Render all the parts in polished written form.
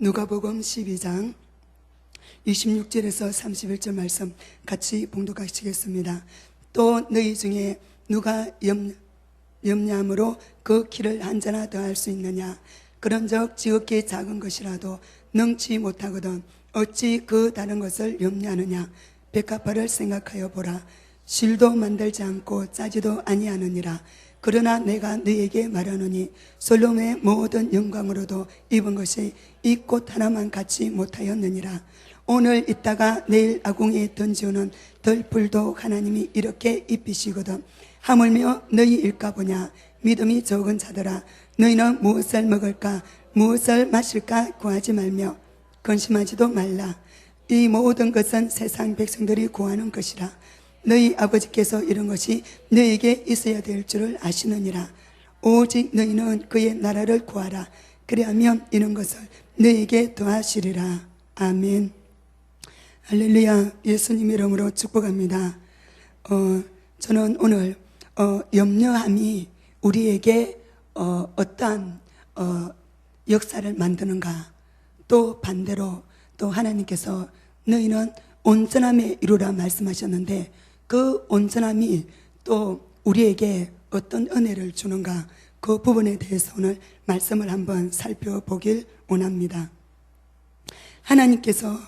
누가복음 12장 26절에서 31절 말씀 같이 봉독하시겠습니다. 또 너희 중에 누가 염려함으로 그 키를 한 자나 더할 수 있느냐? 그런즉 지극히 작은 것이라도 능치 못하거든 어찌 그 다른 것을 염려하느냐? 백합화를 생각하여 보라. 실도 만들지 않고 짜지도 아니하느니라. 그러나 내가 너희에게 말하노니 솔로몬의 모든 영광으로도 입은 것이 이 꽃 하나만 갖지 못하였느니라. 오늘 있다가 내일 아궁이에 던지오는 덜풀도 하나님이 이렇게 입히시거든 하물며 너희 일까 보냐. 믿음이 적은 자들아, 너희는 무엇을 먹을까 무엇을 마실까 구하지 말며 근심하지도 말라. 이 모든 것은 세상 백성들이 구하는 것이라. 너희 아버지께서 이런 것이 너희에게 있어야 될 줄을 아시느니라. 오직 너희는 그의 나라를 구하라. 그리하면 이런 것을 너희에게 더하시리라. 아멘. 할렐루야. 예수님 이름으로 축복합니다. 저는 오늘 염려함이 우리에게 어떠한 역사를 만드는가, 또 반대로 또 하나님께서 너희는 온전함에 이루라 말씀하셨는데 그 온전함이 또 우리에게 어떤 은혜를 주는가, 그 부분에 대해서 오늘 말씀을 한번 살펴보길 원합니다. 하나님께서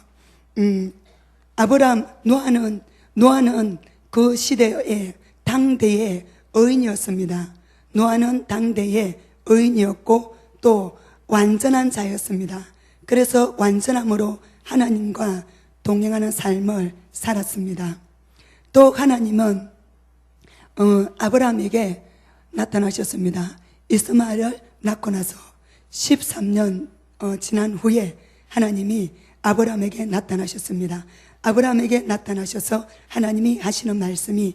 아브라함, 노아는 그 시대의 당대의 의인이었습니다. 노아는 당대의 의인이었고 또 완전한 자였습니다. 그래서 완전함으로 하나님과 동행하는 삶을 살았습니다. 또 하나님은 아브라함에게 나타나셨습니다. 이스마엘을 낳고 나서 13년 지난 후에 하나님이 아브라함에게 나타나셨습니다. 아브라함에게 나타나셔서 하나님이 하시는 말씀이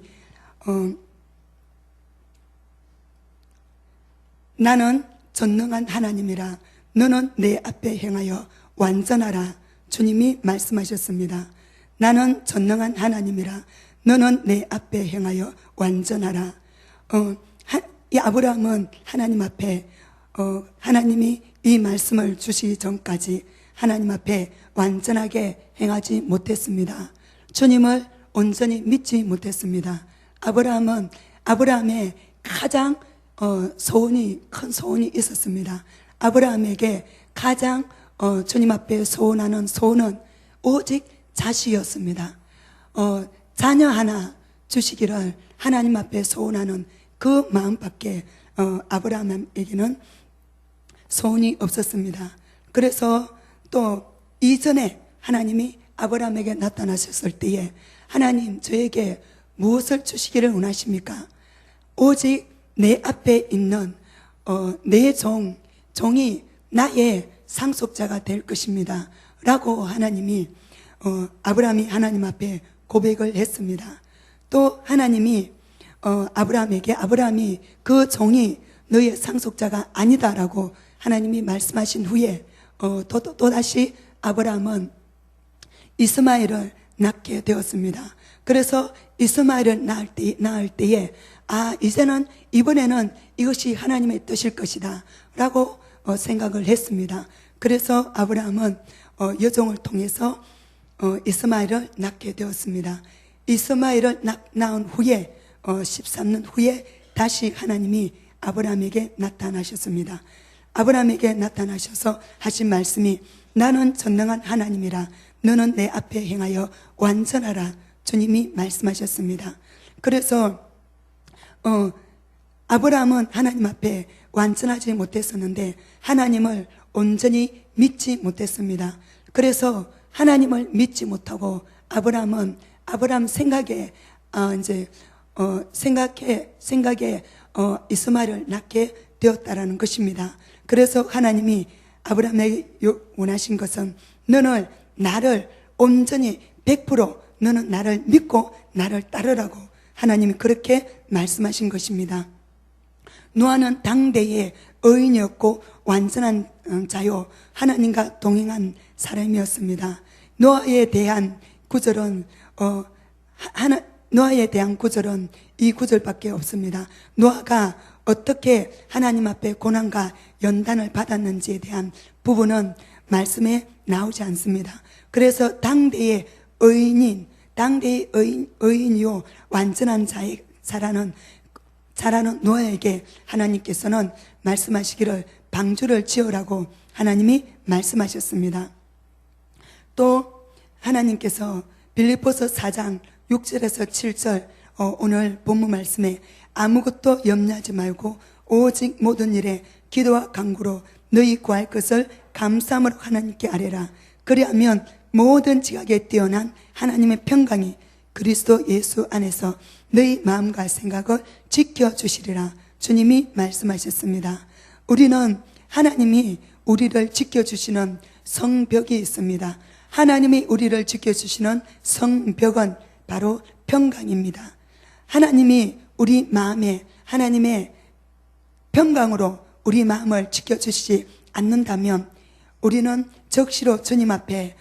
나는 전능한 하나님이라. 너는 내 앞에 행하여 완전하라. 주님이 말씀하셨습니다. 나는 전능한 하나님이라. 너는 내 앞에 행하여 완전하라. 이 아브라함은 하나님 앞에 하나님이 이 말씀을 주시기 전까지 하나님 앞에 완전하게 행하지 못했습니다. 주님을 온전히 믿지 못했습니다. 아브라함의 가장 큰 소원이 있었습니다. 아브라함에게 가장 주님 앞에 소원하는 소원은 오직 자식이었습니다. 자녀 하나 주시기를 하나님 앞에 소원하는 그 마음밖에 아브라함에게는 소원이 없었습니다. 그래서 또 이전에 하나님이 아브라함에게 나타나셨을 때에 하나님 저에게 무엇을 주시기를 원하십니까? 오직 내 앞에 있는 내 종이 나의 상속자가 될 것입니다 라고 하나님이 아브라함이 하나님 앞에 고백을 했습니다. 또 하나님이 아브라함이 그 종이 너의 상속자가 아니다라고 하나님이 말씀하신 후에 또다시 아브라함은 이스마엘을 낳게 되었습니다. 그래서 이스마엘을 낳을 때에 이번에는 이것이 하나님의 뜻일 것이다 라고 생각을 했습니다. 그래서 아브라함은 여종을 통해서 이스마엘을 낳게 되었습니다. 이스마엘을 낳은 후에 13년 후에 다시 하나님이 아브라함에게 나타나셨습니다. 아브라함에게 나타나셔서 하신 말씀이 나는 전능한 하나님이라. 너는 내 앞에 행하여 완전하라. 주님이 말씀하셨습니다. 그래서 아브라함은 하나님 앞에 완전하지 못했었는데 하나님을 온전히 믿지 못했습니다. 그래서 하나님을 믿지 못하고 아브라함은 아브라함 생각에 이스마엘을 낳게 되었다라는 것입니다. 그래서 하나님이 아브라함에게 원하신 것은 너는 나를 온전히 100% 너는 나를 믿고 나를 따르라고 하나님이 그렇게 말씀하신 것입니다. 노아는 당대의 의인이었고 완전한 자요 하나님과 동행한 사람이었습니다. 노아에 대한 구절은 이 구절밖에 없습니다. 노아가 어떻게 하나님 앞에 고난과 연단을 받았는지에 대한 부분은 말씀에 나오지 않습니다. 그래서 당대의 의인이요 완전한 자라는 노아에게 하나님께서는 말씀하시기를 방주를 지으라고 하나님이 말씀하셨습니다. 또 하나님께서 빌립보서 4장 6절에서 7절 오늘 본문 말씀에 아무것도 염려하지 말고 오직 모든 일에 기도와 간구로 너희 구할 것을 감사함으로 하나님께 아뢰라. 그리하면 모든 지각에 뛰어난 하나님의 평강이 그리스도 예수 안에서 너희 마음과 생각을 지켜주시리라. 주님이 말씀하셨습니다. 우리는 하나님이 우리를 지켜주시는 성벽이 있습니다. 하나님이 우리를 지켜주시는 성벽은 바로 평강입니다. 하나님이 우리 마음에 하나님의 평강으로 우리 마음을 지켜주시지 않는다면 우리는 적시로 주님 앞에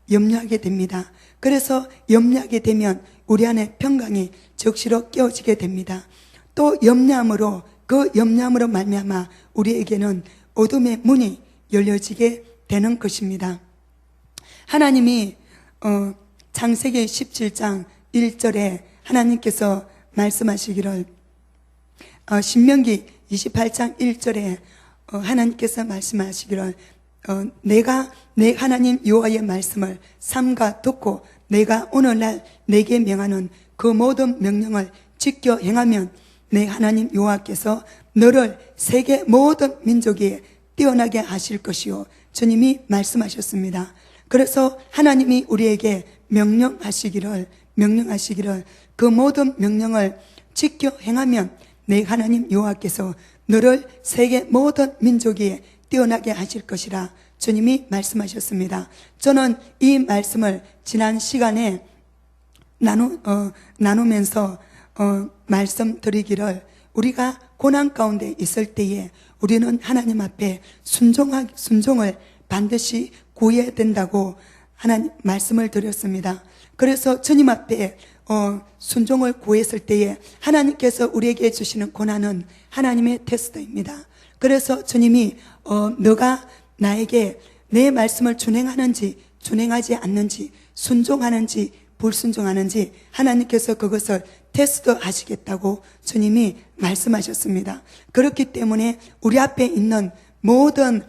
염려하게 됩니다. 그래서 염려하게 되면 우리 안에 평강이 적시로 깨어지게 됩니다. 또 염려함으로 그 염려함으로 말미암아 우리에게는 어둠의 문이 열려지게 되는 것입니다. 하나님이 창세기 17장 1절에 하나님께서 말씀하시기를 신명기 28장 1절에 하나님께서 말씀하시기를 내가 내 하나님 여호와의 말씀을 삼가 듣고 내가 오늘날 내게 명하는 그 모든 명령을 지켜 행하면 내 하나님 여호와께서 너를 세계 모든 민족에 뛰어나게 하실 것이요. 주님이 말씀하셨습니다. 그래서 하나님이 우리에게 명령하시기를 그 모든 명령을 지켜 행하면 내 하나님 여호와께서 너를 세계 모든 민족에 뛰어나게 하실 것이라 주님이 말씀하셨습니다. 저는 이 말씀을 지난 시간에 나누면서 말씀드리기를 우리가 고난 가운데 있을 때에 우리는 하나님 앞에 순종을 반드시 구해야 된다고 하나님 말씀을 드렸습니다. 그래서 주님 앞에 순종을 구했을 때에 하나님께서 우리에게 주시는 고난은 하나님의 테스트입니다. 그래서 주님이 너가 나에게 내 말씀을 준행하는지 준행하지 않는지 순종하는지 불순종하는지 하나님께서 그것을 테스트 하시겠다고 주님이 말씀하셨습니다. 그렇기 때문에 우리 앞에 있는 모든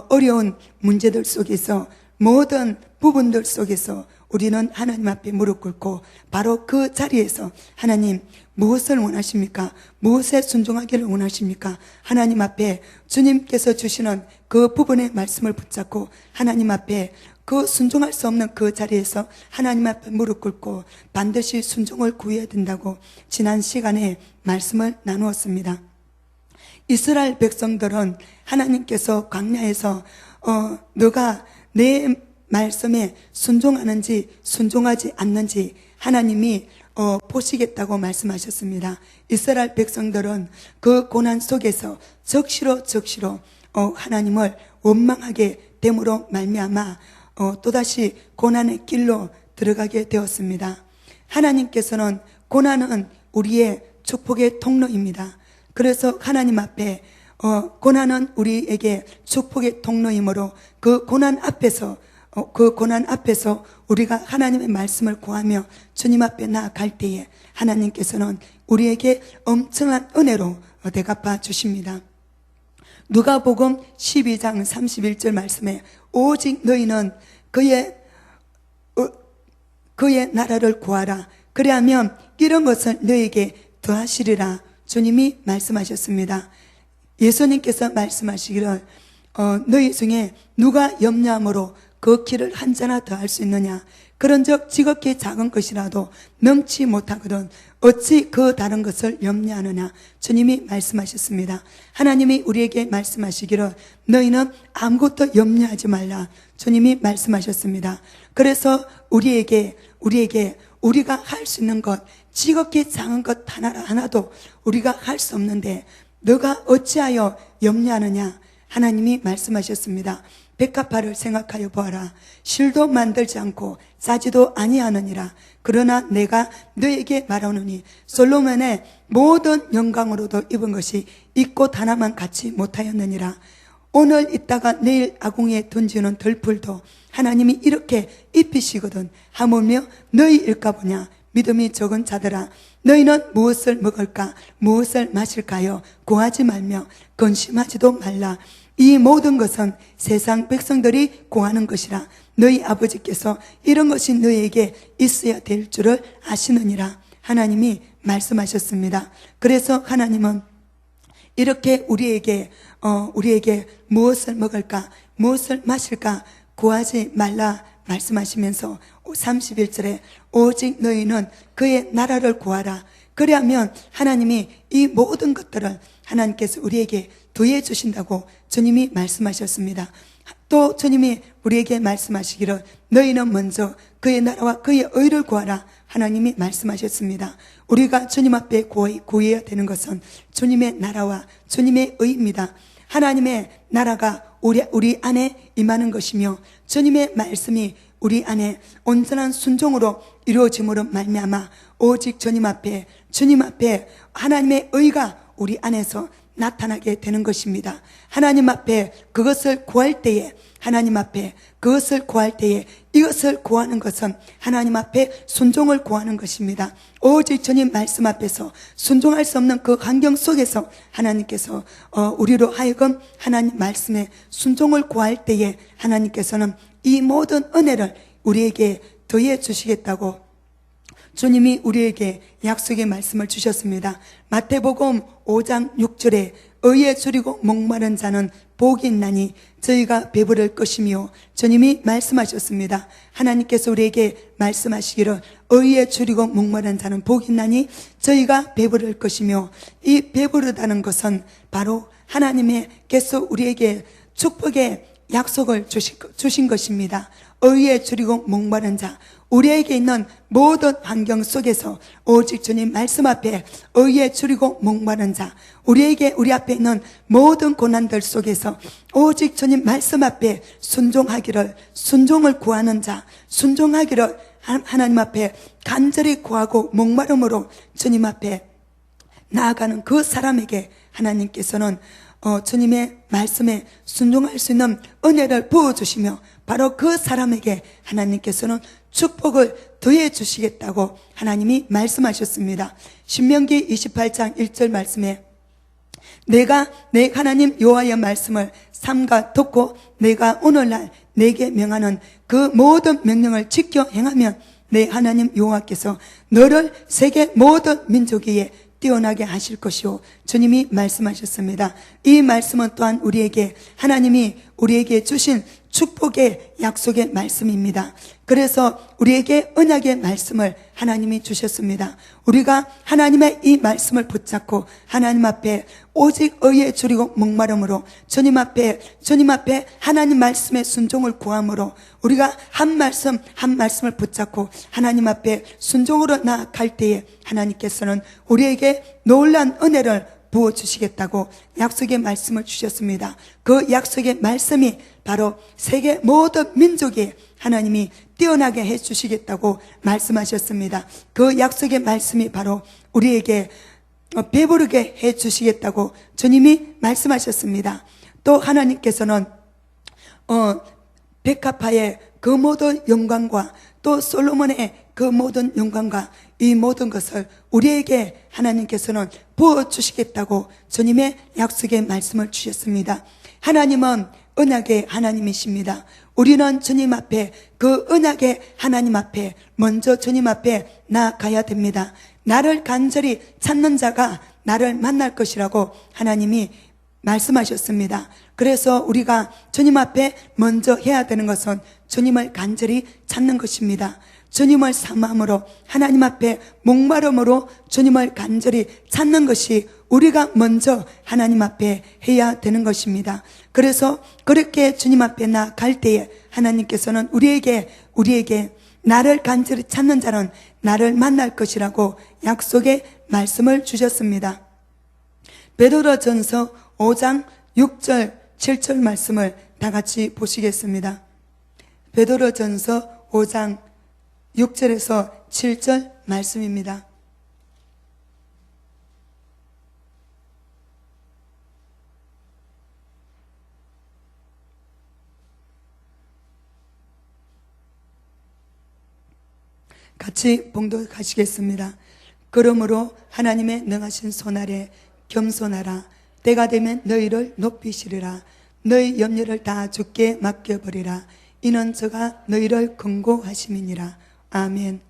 어려운 문제들 속에서 모든 부분들 속에서 우리는 하나님 앞에 무릎 꿇고 바로 그 자리에서 하나님 무엇을 원하십니까? 무엇에 순종하기를 원하십니까? 하나님 앞에 주님께서 주시는 그 부분의 말씀을 붙잡고 하나님 앞에 그 순종할 수 없는 그 자리에서 하나님 앞에 무릎 꿇고 반드시 순종을 구해야 된다고 지난 시간에 말씀을 나누었습니다. 이스라엘 백성들은 하나님께서 광야에서 너가 내 말씀에 순종하는지 순종하지 않는지 하나님이 보시겠다고 말씀하셨습니다. 이스라엘 백성들은 그 고난 속에서 적시로 하나님을 원망하게 됨으로 말미암아 또다시 고난의 길로 들어가게 되었습니다. 하나님께서는 고난은 우리의 축복의 통로입니다. 그래서 하나님 앞에 고난은 우리에게 축복의 통로이므로 그 고난 앞에서 우리가 하나님의 말씀을 구하며 주님 앞에 나아갈 때에 하나님께서는 우리에게 엄청난 은혜로 대갚아 주십니다. 누가복음 12장 31절 말씀에 오직 너희는 그의 나라를 구하라. 그리하면 이런 것을 너희에게 더하시리라. 주님이 말씀하셨습니다. 예수님께서 말씀하시기를 너희 중에 누가 염려함으로 그 길을 한자나 더할 수 있느냐? 그런즉 지극히 작은 것이라도 넘지 못하거든 어찌 그 다른 것을 염려하느냐? 주님이 말씀하셨습니다. 하나님이 우리에게 말씀하시기를 너희는 아무것도 염려하지 말라. 주님이 말씀하셨습니다. 그래서 우리가 할 수 있는 것, 지극히 작은 것 하나도 우리가 할 수 없는데 너가 어찌하여 염려하느냐? 하나님이 말씀하셨습니다. 백합화를 생각하여 보아라. 실도 만들지 않고 싸지도 아니하느니라. 그러나 내가 너에게 말하노니 솔로몬의 모든 영광으로도 입은 것이 이 꽃 하나만 갖지 못하였느니라. 오늘 있다가 내일 아궁이에 던지는 들풀도 하나님이 이렇게 입히시거든. 하물며 너희일까 보냐. 믿음이 적은 자들아, 너희는 무엇을 먹을까 무엇을 마실까요? 구하지 말며 근심하지도 말라. 이 모든 것은 세상 백성들이 구하는 것이라. 너희 아버지께서 이런 것이 너희에게 있어야 될 줄을 아시느니라. 하나님이 말씀하셨습니다. 그래서 하나님은 이렇게 우리에게 무엇을 먹을까 무엇을 마실까 구하지 말라 말씀하시면서 31절에 오직 너희는 그의 나라를 구하라. 그리하면 하나님이 이 모든 것들을 하나님께서 우리에게 더해 주신다고 주님이 말씀하셨습니다. 또 주님이 우리에게 말씀하시기를 너희는 먼저 그의 나라와 그의 의를 구하라. 하나님이 말씀하셨습니다. 우리가 주님 앞에 구해야 되는 것은 주님의 나라와 주님의 의입니다. 하나님의 나라가 우리 안에 임하는 것이며 주님의 말씀이 우리 안에 온전한 순종으로 이루어짐으로 말미암아 오직 주님 앞에 하나님의 의가 우리 안에서 나타나게 되는 것입니다. 하나님 앞에 그것을 구할 때에 이것을 구하는 것은 하나님 앞에 순종을 구하는 것입니다. 오직 주님 말씀 앞에서 순종할 수 없는 그 환경 속에서 하나님께서 우리로 하여금 하나님 말씀에 순종을 구할 때에 하나님께서는 이 모든 은혜를 우리에게 더해 주시겠다고 주님이 우리에게 약속의 말씀을 주셨습니다. 마태복음 5장 6절에 의에 줄이고 목마른 자는 복이 있나니 저희가 배부를 것이며 주님이 말씀하셨습니다. 하나님께서 우리에게 말씀하시기를 의에 줄이고 목마른 자는 복이 있나니 저희가 배부를 것이며 이 배부르다는 것은 바로 하나님께서 우리에게 축복의 약속을 주신 것입니다. 의에 줄이고 목마른 자, 우리에게 있는 모든 환경 속에서 오직 주님 말씀 앞에 의에 줄이고 목마른 자, 우리 앞에 있는 모든 고난들 속에서 오직 주님 말씀 앞에 순종을 구하는 자, 순종하기를 하나님 앞에 간절히 구하고 목마름으로 주님 앞에 나아가는 그 사람에게 하나님께서는 주님의 말씀에 순종할 수 있는 은혜를 부어주시며 바로 그 사람에게 하나님께서는 축복을 더해 주시겠다고 하나님이 말씀하셨습니다. 신명기 28장 1절 말씀에 내가 내 하나님 여호와의 말씀을 삼가 듣고 내가 오늘날 내게 명하는 그 모든 명령을 지켜 행하면 내 하나님 여호와께서 너를 세계 모든 민족 위에 뛰어나게 하실 것이요 주님이 말씀하셨습니다. 이 말씀은 또한 하나님이 우리에게 주신 축복의 약속의 말씀입니다. 그래서 우리에게 언약의 말씀을 하나님이 주셨습니다. 우리가 하나님의 이 말씀을 붙잡고 하나님 앞에 오직 의에 줄이고 목마름으로 주님 앞에 하나님 말씀의 순종을 구함으로 우리가 한 말씀을 붙잡고 하나님 앞에 순종으로 나아갈 때에 하나님께서는 우리에게 놀라운 은혜를 부어주시겠다고 약속의 말씀을 주셨습니다. 그 약속의 말씀이 바로 세계 모든 민족에 하나님이 뛰어나게 해주시겠다고 말씀하셨습니다. 그 약속의 말씀이 바로 우리에게 배부르게 해주시겠다고 주님이 말씀하셨습니다. 또 하나님께서는 백합화의 그 모든 영광과 또 솔로몬의 그 모든 영광과 이 모든 것을 우리에게 하나님께서는 부어주시겠다고 주님의 약속의 말씀을 주셨습니다. 하나님은 언약의 하나님이십니다. 우리는 주님 앞에 그 언약의 하나님 앞에 먼저 주님 앞에 나아가야 됩니다. 나를 간절히 찾는 자가 나를 만날 것이라고 하나님이 말씀하셨습니다. 그래서 우리가 주님 앞에 먼저 해야 되는 것은 주님을 간절히 찾는 것입니다. 주님을 사모함으로 하나님 앞에 목마름으로 주님을 간절히 찾는 것이 우리가 먼저 하나님 앞에 해야 되는 것입니다. 그래서 그렇게 주님 앞에 나아갈 때에 하나님께서는 우리에게 나를 간절히 찾는 자는 나를 만날 것이라고 약속의 말씀을 주셨습니다. 베드로전서 5장 6절 7절 말씀을 다 같이 보시겠습니다. 베드로전서 5장 6절에서 7절 말씀입니다. 같이 봉독하시겠습니다. 그러므로 하나님의 능하신 손 아래 겸손하라. 때가 되면 너희를 높이시리라. 너희 염려를 다 주께 맡겨버리라. 이는 저가 너희를 긍고하심이니라. 아멘.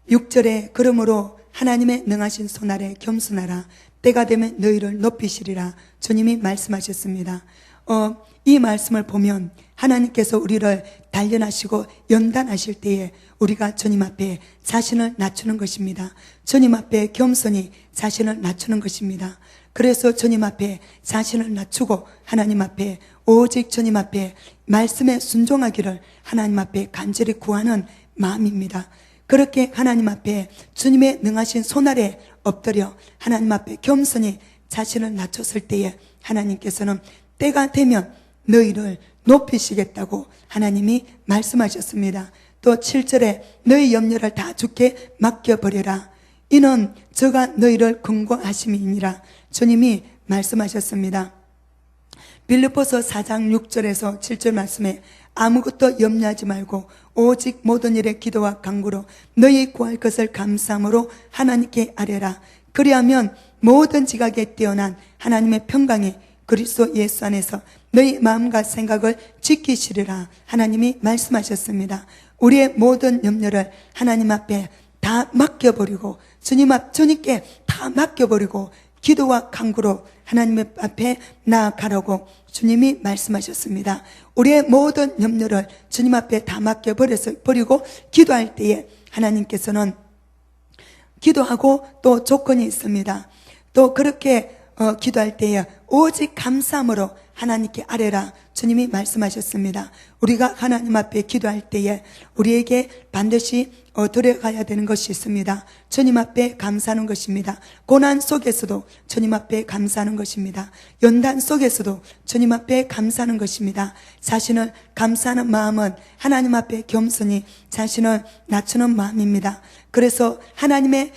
6절에 그러므로 하나님의 능하신 손 아래 겸손하라. 때가 되면 너희를 높이시리라. 주님이 말씀하셨습니다. 이 말씀을 보면 하나님께서 우리를 단련하시고 연단하실 때에 우리가 주님 앞에 자신을 낮추는 것입니다. 주님 앞에 겸손히 자신을 낮추는 것입니다. 그래서 주님 앞에 자신을 낮추고 하나님 앞에 오직 주님 앞에 말씀에 순종하기를 하나님 앞에 간절히 구하는 마음입니다. 그렇게 하나님 앞에 주님의 능하신 손 아래 엎드려 하나님 앞에 겸손히 자신을 낮췄을 때에 하나님께서는 때가 되면 너희를 높이시겠다고 하나님이 말씀하셨습니다. 또 7절에 너희 염려를 다 주께 맡겨버려라. 이는 저가 너희를 긍고하심이니라. 주님이 말씀하셨습니다. 빌립보서 4장 6절에서 7절 말씀에 아무것도 염려하지 말고 오직 모든 일에 기도와 간구로 너희 구할 것을 감사함으로 하나님께 아뢰라. 그리하면 모든 지각에 뛰어난 하나님의 평강이 그리스도 예수 안에서 너희 마음과 생각을 지키시리라. 하나님이 말씀하셨습니다. 우리의 모든 염려를 하나님 앞에 다 맡겨버리고 주님께 다 맡겨버리고 기도와 간구로 하나님 앞에 나아가라고 주님이 말씀하셨습니다. 우리의 모든 염려를 주님 앞에 다 맡겨버리고 기도할 때에 하나님께서는 기도하고 또 조건이 있습니다. 또 그렇게 기도할 때에 오직 감사함으로 하나님께 아뢰라. 주님이 말씀하셨습니다. 우리가 하나님 앞에 기도할 때에 우리에게 반드시 들어가야 되는 것이 있습니다. 주님 앞에 감사하는 것입니다. 고난 속에서도 주님 앞에 감사하는 것입니다. 연단 속에서도 주님 앞에 감사하는 것입니다. 자신을 감사하는 마음은 하나님 앞에 겸손히 자신을 낮추는 마음입니다. 그래서 하나님의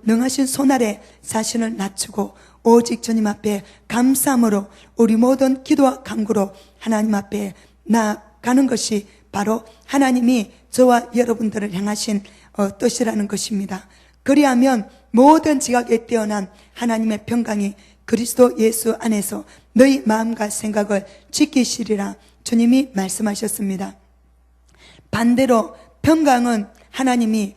능하신 손 아래 자신을 낮추고 오직 주님 앞에 감사함으로 우리 모든 기도와 간구로 하나님 앞에 나아가는 것이 바로 하나님이 저와 여러분들을 향하신 뜻이라는 것입니다. 그리하면 모든 지각에 뛰어난 하나님의 평강이 그리스도 예수 안에서 너희 마음과 생각을 지키시리라. 주님이 말씀하셨습니다. 반대로 평강은 하나님이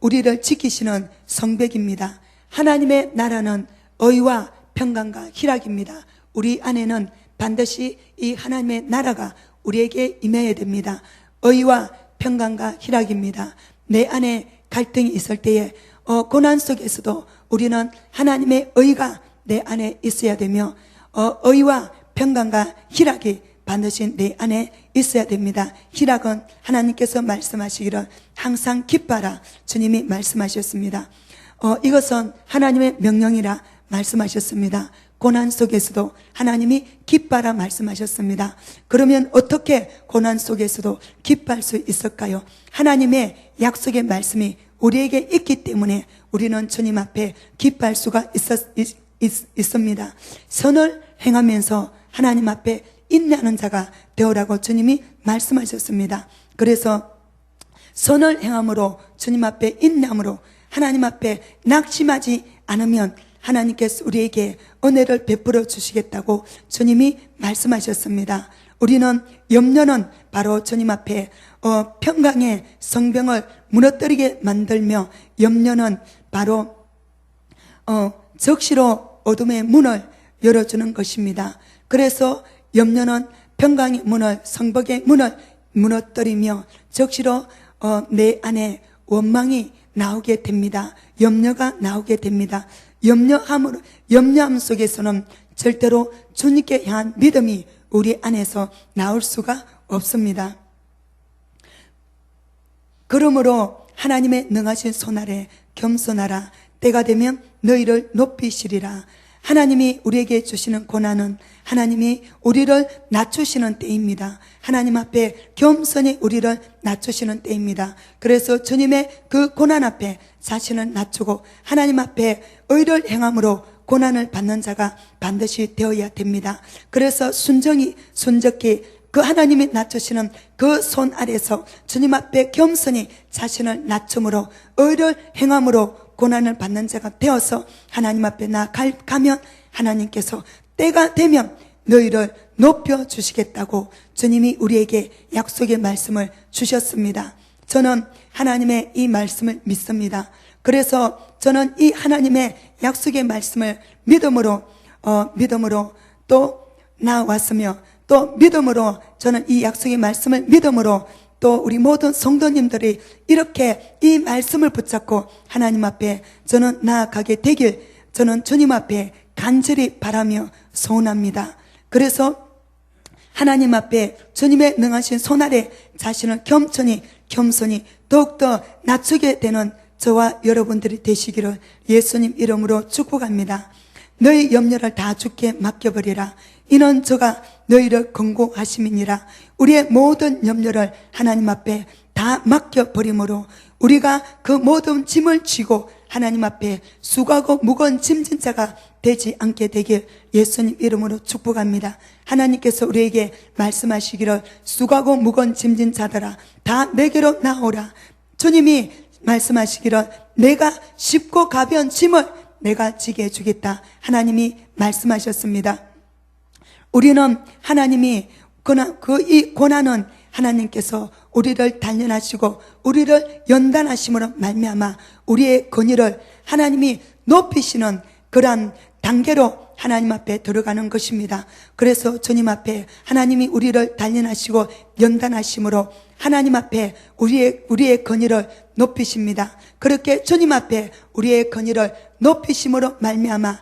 우리를 지키시는 성벽입니다. 하나님의 나라는 의와 평강과 희락입니다. 우리 안에는 반드시 이 하나님의 나라가 우리에게 임해야 됩니다. 의와 평강과 희락입니다. 내 안에 갈등이 있을 때에 고난 속에서도 우리는 하나님의 의가 내 안에 있어야 되며 의와 평강과 희락이 반드시 내 안에 있어야 됩니다. 희락은 하나님께서 말씀하시기를 항상 기뻐하라. 주님이 말씀하셨습니다. 이것은 하나님의 명령이라 말씀하셨습니다. 고난 속에서도 하나님이 기뻐하라 말씀하셨습니다. 그러면 어떻게 고난 속에서도 기뻐할 수 있을까요? 하나님의 약속의 말씀이 우리에게 있기 때문에 우리는 주님 앞에 기뻐할 수가 있습니다. 선을 행하면서 하나님 앞에 인내하는 자가 되오라고 주님이 말씀하셨습니다. 그래서 선을 행함으로 주님 앞에 인내함으로 하나님 앞에 낙심하지 않으면 하나님께서 우리에게 은혜를 베풀어 주시겠다고 주님이 말씀하셨습니다. 우리는 염려는 바로 주님 앞에 평강의 성벽을 무너뜨리게 만들며 염려는 바로 적시로 어둠의 문을 열어주는 것입니다. 그래서 염려는 평강의 문을 성벽의 문을 무너뜨리며 적시로 내 안에 원망이 나오게 됩니다. 염려가 나오게 됩니다. 염려함 속에서는 절대로 주님께 향한 믿음이 우리 안에서 나올 수가 없습니다. 그러므로 하나님의 능하신 손 아래 겸손하라. 때가 되면 너희를 높이시리라. 하나님이 우리에게 주시는 고난은 하나님이 우리를 낮추시는 때입니다. 하나님 앞에 겸손히 우리를 낮추시는 때입니다. 그래서 주님의 그 고난 앞에 자신을 낮추고 하나님 앞에 의를 행함으로 고난을 받는 자가 반드시 되어야 됩니다. 그래서 순적히 그 하나님이 낮추시는 그 손 아래서 주님 앞에 겸손히 자신을 낮춤으로 의를 행함으로 고난을 받는 자가 되어서 하나님 앞에 나아가면 하나님께서 때가 되면 너희를 높여주시겠다고 주님이 우리에게 약속의 말씀을 주셨습니다. 저는 하나님의 이 말씀을 믿습니다. 그래서 저는 이 하나님의 약속의 말씀을 믿음으로 또 나왔으며, 또 믿음으로 저는 이 약속의 말씀을 믿음으로 또 우리 모든 성도님들이 이렇게 이 말씀을 붙잡고 하나님 앞에 저는 나아가게 되길 저는 주님 앞에 간절히 바라며 소원합니다. 그래서 하나님 앞에 주님의 능하신 손 아래 자신을 겸손히 더욱더 낮추게 되는 저와 여러분들이 되시기를 예수님 이름으로 축복합니다. 너희 염려를 다 주께 맡겨버리라. 이는 저가 너희를 권고하심이니라. 우리의 모든 염려를 하나님 앞에 다 맡겨버림으로 우리가 그 모든 짐을 쥐고 하나님 앞에 수고하고 무거운 짐진 자가 되지 않게 되길 예수님 이름으로 축복합니다. 하나님께서 우리에게 말씀하시기를 수고하고 무거운 짐진 자들아 다 내게로 나오라. 주님이 말씀하시기를 내가 쉽고 가벼운 짐을 내가 지게 해주겠다. 하나님이 말씀하셨습니다. 우리는 하나님이 이 고난은 하나님께서 우리를 단련하시고 우리를 연단하심으로 말미암아 우리의 권위를 하나님이 높이시는 그러한 단계로 하나님 앞에 들어가는 것입니다. 그래서 주님 앞에 하나님이 우리를 단련하시고 연단하심으로 하나님 앞에 우리의 권위를 높이십니다. 그렇게 주님 앞에 우리의 권위를 높이심으로 말미암아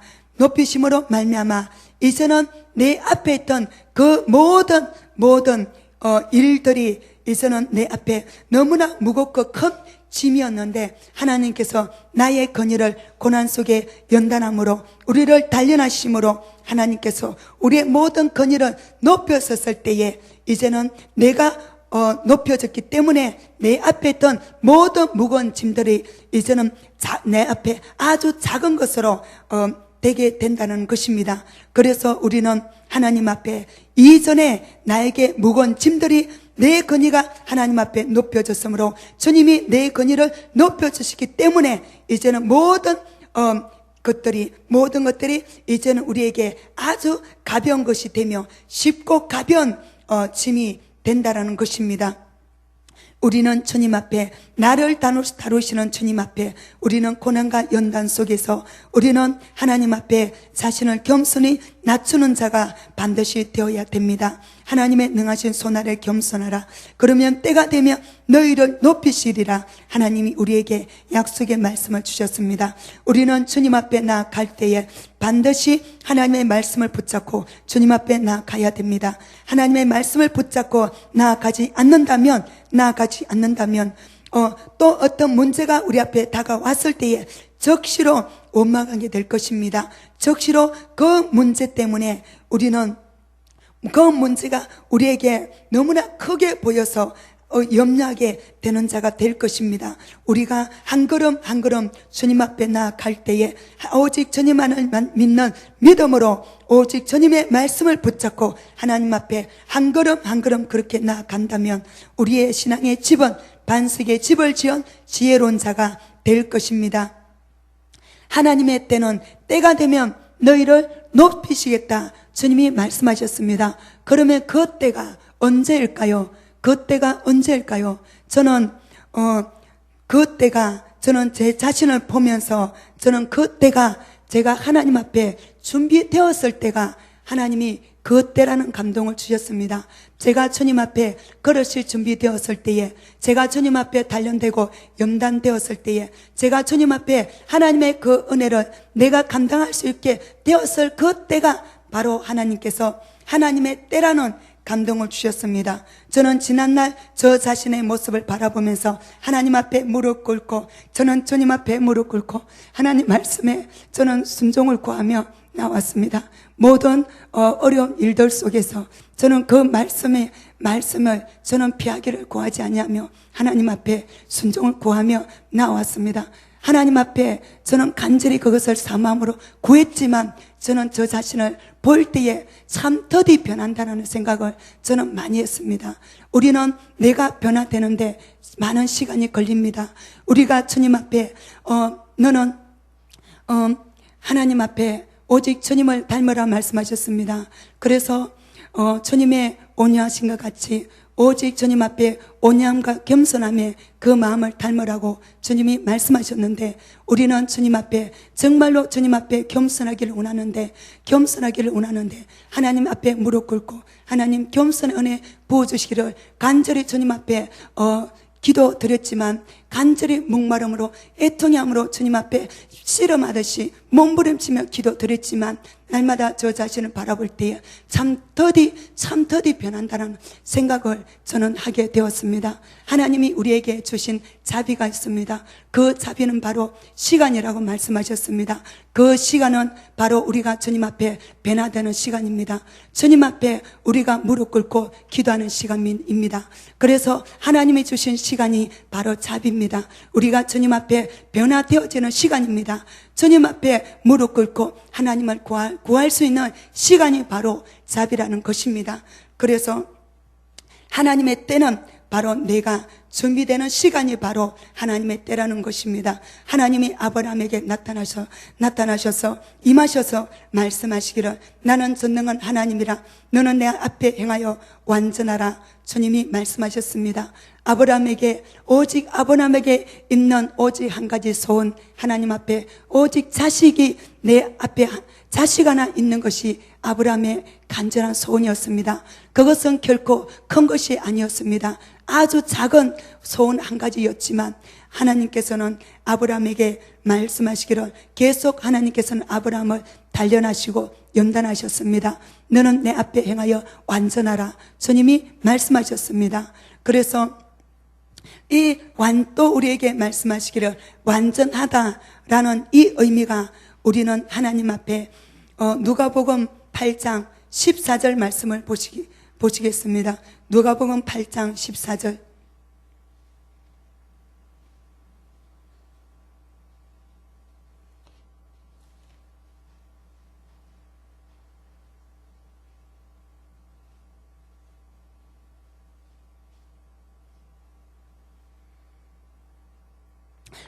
이제는 내 앞에 있던 그 모든 일들이 이제는 내 앞에 너무나 무겁고 큰 짐이었는데 하나님께서 나의 권위를 고난 속에 연단함으로 우리를 단련하심으로 하나님께서 우리의 모든 권위를 높였었을 때에 이제는 내가 높여졌기 때문에 내 앞에 있던 모든 무거운 짐들이 이제는 내 앞에 아주 작은 것으로 되게 된다는 것입니다. 그래서 우리는 하나님 앞에 이전에 나에게 무거운 짐들이 내 권위가 하나님 앞에 높여졌으므로 주님이 내 권위를 높여주시기 때문에 이제는 모든 것들이 이제는 우리에게 아주 가벼운 것이 되며 쉽고 가벼운 짐이 된다라는 것입니다. 우리는 주님 앞에 나를 다루시는 주님 앞에 우리는 고난과 연단 속에서 우리는 하나님 앞에 자신을 겸손히 낮추는 자가 반드시 되어야 됩니다. 하나님의 능하신 손 아래 겸손하라. 그러면 때가 되면 너희를 높이시리라. 하나님이 우리에게 약속의 말씀을 주셨습니다. 우리는 주님 앞에 나아갈 때에 반드시 하나님의 말씀을 붙잡고 주님 앞에 나아가야 됩니다. 하나님의 말씀을 붙잡고 나아가지 않는다면 또 어떤 문제가 우리 앞에 다가왔을 때에 적시로 원망하게 될 것입니다. 적시로 그 문제 때문에 우리는 그 문제가 우리에게 너무나 크게 보여서 염려하게 되는 자가 될 것입니다. 우리가 한 걸음 한 걸음 주님 앞에 나아갈 때에 오직 주님만을 믿는 믿음으로 오직 주님의 말씀을 붙잡고 하나님 앞에 한 걸음 한 걸음 그렇게 나아간다면 우리의 신앙의 집은 반석의 집을 지은 지혜로운 자가 될 것입니다. 하나님의 때가 되면 너희를 높이시겠다. 주님이 말씀하셨습니다. 그러면 그 때가 언제일까요? 저는 저는 제 자신을 보면서 저는 그 때가 제가 하나님 앞에 준비되었을 때가 하나님이 그 때라는 감동을 주셨습니다. 제가 주님 앞에 걸으실 준비되었을 때에, 제가 주님 앞에 단련되고 염단되었을 때에, 제가 주님 앞에 하나님의 그 은혜를 내가 감당할 수 있게 되었을 그 때가 바로 하나님께서 하나님의 때라는 감동을 주셨습니다. 저는 지난날 저 자신의 모습을 바라보면서 하나님 앞에 무릎 꿇고, 저는 주님 앞에 무릎 꿇고 하나님 말씀에 저는 순종을 구하며 나왔습니다. 모든 어려운 일들 속에서 저는 그 말씀을 저는 피하기를 구하지 아니하며 하나님 앞에 순종을 구하며 나왔습니다. 하나님 앞에 저는 간절히 그것을 사마음으로 구했지만 저는 저 자신을 볼 때에 참 더디 변한다는 생각을 저는 많이 했습니다. 우리는 내가 변화되는데 많은 시간이 걸립니다. 우리가 주님 앞에 너는 하나님 앞에 오직 주님을 닮으라 말씀하셨습니다. 그래서 주님의 온유하신 것 같이 오직 주님 앞에 온유함과 겸손함에 그 마음을 닮으라고 주님이 말씀하셨는데, 우리는 주님 앞에 정말로 주님 앞에 겸손하기를 원하는데 하나님 앞에 무릎 꿇고 하나님 겸손의 은혜 부어주시기를 간절히 주님 앞에 기도 드렸지만, 간절히 목마름으로 애통함으로 주님 앞에 씨름하듯이 몸부림치며 기도 드렸지만, 날마다 저 자신을 바라볼 때에 참 더디 변한다는 생각을 저는 하게 되었습니다. 하나님이 우리에게 주신 자비가 있습니다. 그 자비는 바로 시간이라고 말씀하셨습니다. 그 시간은 바로 우리가 주님 앞에 변화되는 시간입니다. 주님 앞에 우리가 무릎 꿇고 기도하는 시간입니다. 그래서 하나님이 주신 시간이 바로 자비입니다. 우리가 주님 앞에 변화되어지는 시간입니다. 주님 앞에 무릎 꿇고 하나님을 구할 수 있는 시간이 바로 자비라는 것입니다. 그래서 하나님의 때는 바로 내가 준비되는 시간이 바로 하나님의 때라는 것입니다. 하나님이 아브라함에게 나타나셔서 임하셔서 말씀하시기를 나는 전능한 하나님이라 너는 내 앞에 행하여 완전하라 주님이 말씀하셨습니다. 오직 아브라함에게 있는 오직 한 가지 소원, 하나님 앞에 오직 자식이 내 앞에 자식 하나 있는 것이 아브라함의 간절한 소원이었습니다. 그것은 결코 큰 것이 아니었습니다. 아주 작은 소원 한 가지였지만 하나님께서는 아브라함에게 말씀하시기를 계속 하나님께서는 아브라함을 단련하시고 연단하셨습니다. 너는 내 앞에 행하여 완전하라 주님이 말씀하셨습니다. 그래서 또 우리에게 말씀하시기를 완전하다라는 이 의미가, 우리는 하나님 앞에 누가복음 8장 14절 말씀을 보시겠습니다. 누가복음 8장 14절.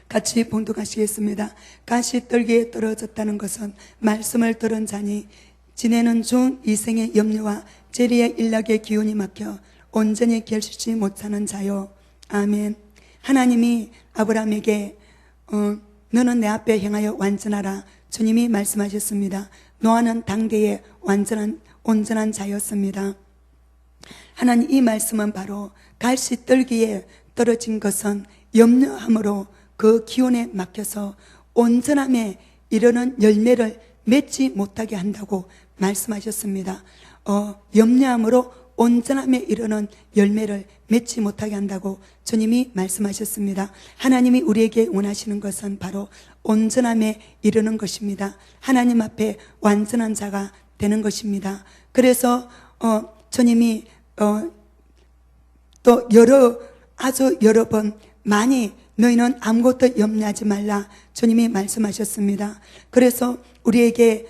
같이 봉독하시겠습니다. 가시떨기에 떨어졌다는 것은 말씀을 들은 자니 지내는 중 이생의 염려와 재리의 일락의 기운이 막혀 온전히 결실치 못하는 자요. 아멘. 하나님이 아브라함에게 너는 내 앞에 행하여 완전하라 주님이 말씀하셨습니다. 노아는 당대에 온전한 자였습니다. 하나님 이 말씀은 바로 가시떨기에 떨어진 것은 염려함으로 그 기운에 막혀서 온전함에 이르는 열매를 맺지 못하게 한다고 말씀하셨습니다. 염려함으로 온전함에 이르는 열매를 맺지 못하게 한다고 주님이 말씀하셨습니다. 하나님이 우리에게 원하시는 것은 바로 온전함에 이르는 것입니다. 하나님 앞에 완전한 자가 되는 것입니다. 그래서 주님이 또 아주 여러 번 많이 너희는 아무것도 염려하지 말라 주님이 말씀하셨습니다. 그래서 우리에게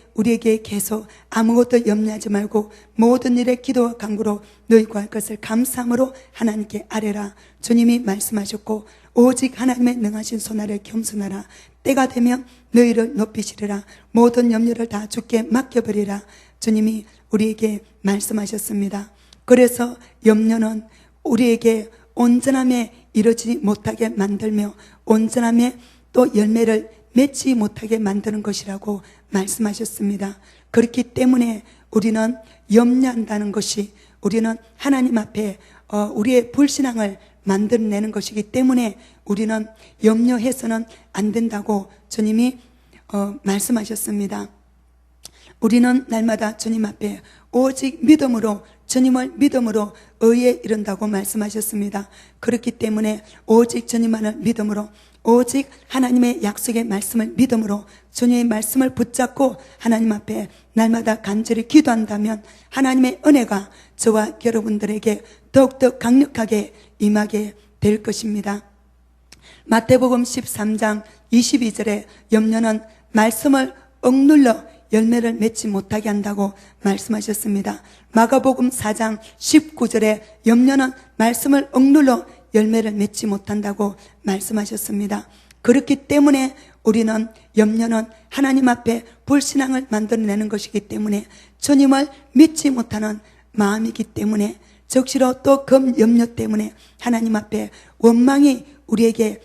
계속 아무것도 염려하지 말고 모든 일에 기도와 간구로 너희 구할 것을 감사함으로 하나님께 아뢰라 주님이 말씀하셨고, 오직 하나님의 능하신 손 아래 겸손하라. 때가 되면 너희를 높이시리라. 모든 염려를 다 주께 맡겨버리라 주님이 우리에게 말씀하셨습니다. 그래서 염려는 우리에게 온전함에 이르지 못하게 만들며 온전함에 또 열매를 맺지 못하게 만드는 것이라고 말씀하셨습니다. 그렇기 때문에 우리는 염려한다는 것이, 우리는 하나님 앞에 우리의 불신앙을 만들어내는 것이기 때문에 우리는 염려해서는 안 된다고 주님이 말씀하셨습니다. 우리는 날마다 주님 앞에 오직 믿음으로, 주님을 믿음으로 의에 이른다고 말씀하셨습니다. 그렇기 때문에 오직 주님만을 믿음으로, 오직 하나님의 약속의 말씀을 믿음으로 주님의 말씀을 붙잡고 하나님 앞에 날마다 간절히 기도한다면 하나님의 은혜가 저와 여러분들에게 더욱더 강력하게 임하게 될 것입니다. 마태복음 13장 22절에 염려는 말씀을 억눌러 열매를 맺지 못하게 한다고 말씀하셨습니다. 마가복음 4장 19절에 염려는 말씀을 억눌러 열매를 맺지 못한다고 말씀하셨습니다. 그렇기 때문에 우리는 염려는 하나님 앞에 불신앙을 만들어내는 것이기 때문에 주님을 믿지 못하는 마음이기 때문에 적시로 또 염려 때문에 하나님 앞에 원망이 우리에게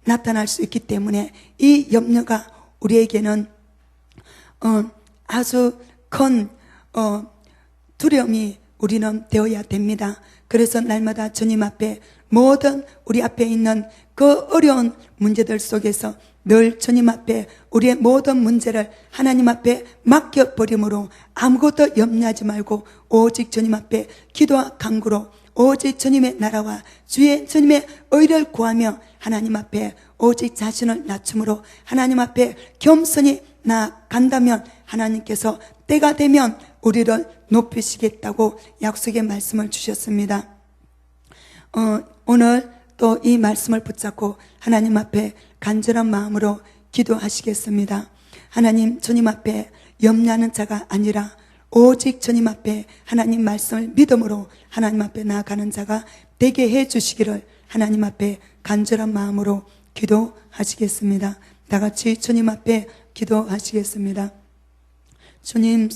나타날 수 있기 때문에 이 염려가 우리에게는 아주 큰 두려움이 우리는 되어야 됩니다. 그래서 날마다 주님 앞에 모든 우리 앞에 있는 그 어려운 문제들 속에서 늘 주님 앞에 우리의 모든 문제를 하나님 앞에 맡겨버림으로 아무것도 염려하지 말고 오직 주님 앞에 기도와 간구로 오직 주님의 나라와 주님의 의를 구하며 하나님 앞에 오직 자신을 낮춤으로 하나님 앞에 겸손히 나아간다면 하나님께서 때가 되면 우리를 높이시겠다고 약속의 말씀을 주셨습니다. 오늘 또 이 말씀을 붙잡고 하나님 앞에 간절한 마음으로 기도하시겠습니다. 하나님, 주님 앞에 염려하는 자가 아니라 오직 주님 앞에 하나님 말씀을 믿음으로 하나님 앞에 나아가는 자가 되게 해 주시기를 하나님 앞에 간절한 마음으로 기도하시겠습니다. 다 같이 주님 앞에 기도하시겠습니다. 주님,